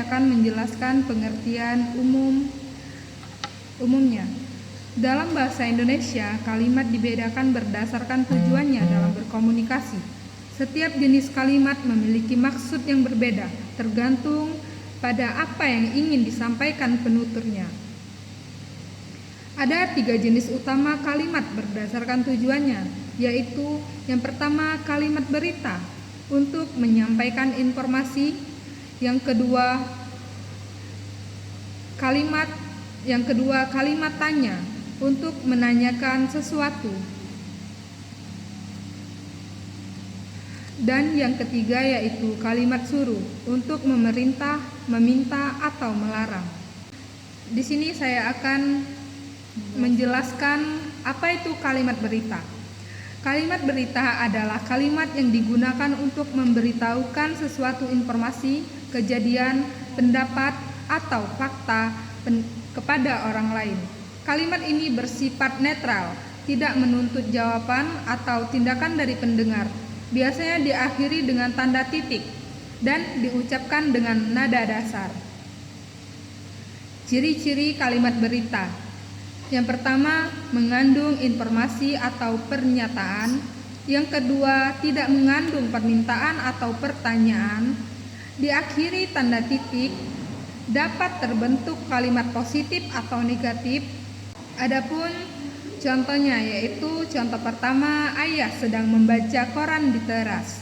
akan menjelaskan pengertian umumnya. Dalam bahasa Indonesia, kalimat dibedakan berdasarkan tujuannya dalam berkomunikasi. Setiap jenis kalimat memiliki maksud yang berbeda, tergantung pada apa yang ingin disampaikan penuturnya. Ada 3 jenis utama kalimat berdasarkan tujuannya, yaitu yang pertama kalimat berita untuk menyampaikan informasi, yang kedua kalimat tanya untuk menanyakan sesuatu, dan yang ketiga yaitu kalimat suruh untuk memerintah, meminta atau melarang. Di sini saya akan menjelaskan apa itu kalimat berita. Kalimat berita adalah kalimat yang digunakan untuk memberitahukan sesuatu informasi, kejadian, pendapat, atau fakta kepada orang lain. Kalimat ini bersifat netral, tidak menuntut jawaban atau tindakan dari pendengar. Biasanya diakhiri dengan tanda titik dan diucapkan dengan nada dasar. Ciri-ciri kalimat berita. Yang pertama, mengandung informasi atau pernyataan. Yang kedua, tidak mengandung permintaan atau pertanyaan. Diakhiri tanda titik. Dapat terbentuk kalimat positif atau negatif. Adapun contohnya yaitu contoh pertama, ayah sedang membaca koran di teras.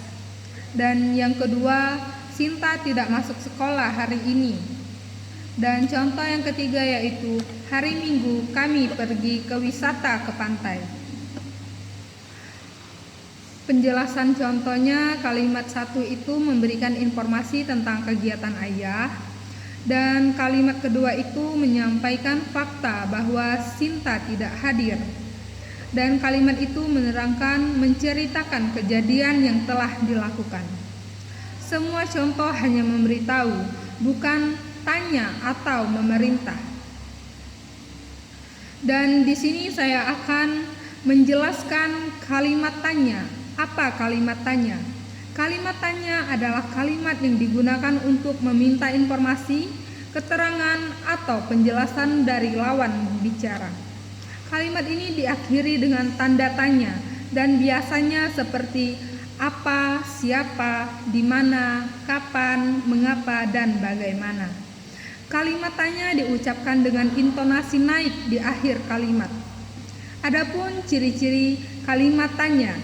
Dan yang kedua, Sinta tidak masuk sekolah hari ini. Dan contoh yang ketiga yaitu hari Minggu kami pergi ke wisata ke pantai. Penjelasan contohnya, kalimat 1 itu memberikan informasi tentang kegiatan ayah, dan kalimat kedua itu menyampaikan fakta bahwa Sinta tidak hadir, dan kalimat itu menerangkan, menceritakan kejadian yang telah dilakukan. Semua contoh hanya memberitahu, bukan tanya atau memerintah. Dan di sini saya akan menjelaskan kalimat tanya. Apa kalimat tanya? Kalimat tanya adalah kalimat yang digunakan untuk meminta informasi, keterangan, atau penjelasan dari lawan bicara. Kalimat ini diakhiri dengan tanda tanya dan biasanya seperti apa, siapa, di mana, kapan, mengapa, dan bagaimana. Kalimat tanya diucapkan dengan intonasi naik di akhir kalimat. Adapun ciri-ciri kalimat tanya,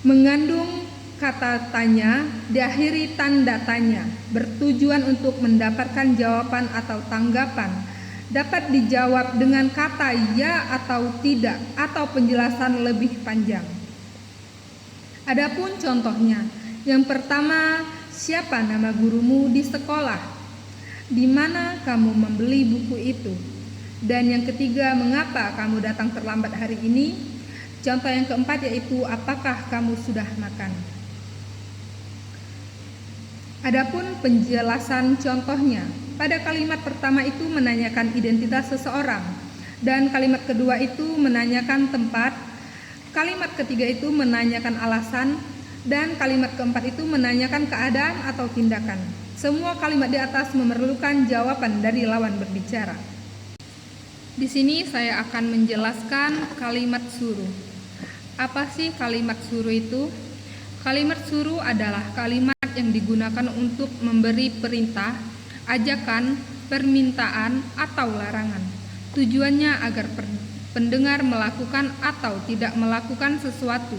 mengandung kata tanya, diakhiri tanda tanya, bertujuan untuk mendapatkan jawaban atau tanggapan, dapat dijawab dengan kata ya atau tidak, atau penjelasan lebih panjang. Adapun contohnya, yang pertama, siapa nama gurumu di sekolah? Di mana kamu membeli buku itu? Dan yang ketiga, mengapa kamu datang terlambat hari ini? Contoh yang keempat yaitu, apakah kamu sudah makan? Adapun penjelasan contohnya, pada kalimat pertama itu menanyakan identitas seseorang, dan kalimat kedua itu menanyakan tempat, kalimat ketiga itu menanyakan alasan, dan kalimat keempat itu menanyakan keadaan atau tindakan. Semua kalimat di atas memerlukan jawaban dari lawan berbicara. Di sini saya akan menjelaskan kalimat suruh. Apa sih kalimat suruh itu? Kalimat suruh adalah kalimat yang digunakan untuk memberi perintah, ajakan, permintaan, atau larangan. Tujuannya agar pendengar melakukan atau tidak melakukan sesuatu.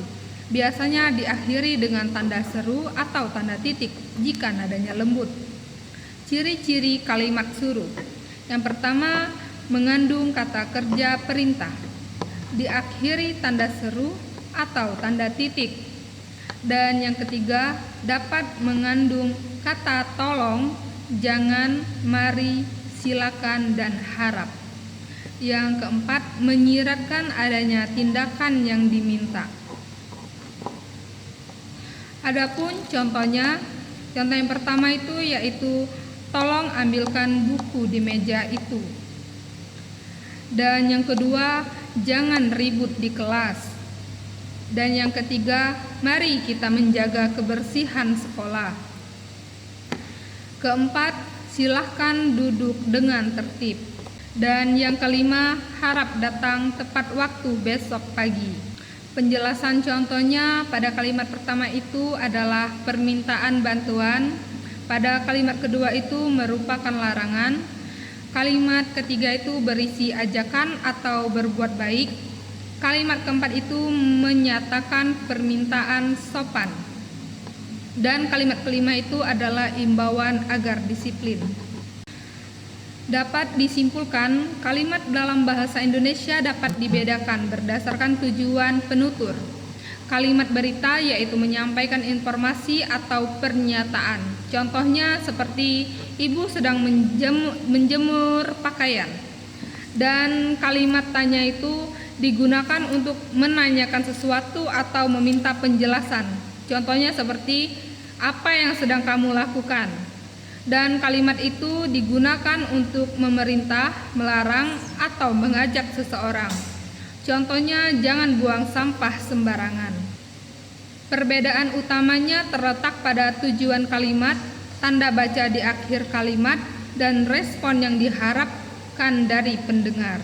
Biasanya diakhiri dengan tanda seru atau tanda titik jika nadanya lembut. Ciri-ciri kalimat suruh. Yang pertama, mengandung kata kerja perintah. Diakhiri tanda seru atau tanda titik. Dan yang ketiga, dapat mengandung kata tolong, jangan, mari, silakan, dan harap. Yang keempat, menyiratkan adanya tindakan yang diminta. Adapun contohnya, contoh yang pertama itu yaitu tolong ambilkan buku di meja itu. Dan yang kedua, jangan ribut di kelas. Dan yang ketiga, mari kita menjaga kebersihan sekolah. Keempat, silahkan duduk dengan tertib. Dan yang kelima, harap datang tepat waktu besok pagi. Penjelasan contohnya pada kalimat pertama itu adalah permintaan bantuan, pada kalimat kedua itu merupakan larangan, kalimat ketiga itu berisi ajakan atau berbuat baik, kalimat keempat itu menyatakan permintaan sopan, dan kalimat kelima itu adalah imbauan agar disiplin. Dapat disimpulkan, kalimat dalam bahasa Indonesia dapat dibedakan berdasarkan tujuan penutur. Kalimat berita yaitu menyampaikan informasi atau pernyataan. Contohnya seperti ibu sedang menjemur pakaian. Dan kalimat tanya itu digunakan untuk menanyakan sesuatu atau meminta penjelasan. Contohnya seperti apa yang sedang kamu lakukan. Dan kalimat itu digunakan untuk memerintah, melarang, atau mengajak seseorang. Contohnya, jangan buang sampah sembarangan. Perbedaan utamanya terletak pada tujuan kalimat, tanda baca di akhir kalimat, dan respon yang diharapkan dari pendengar.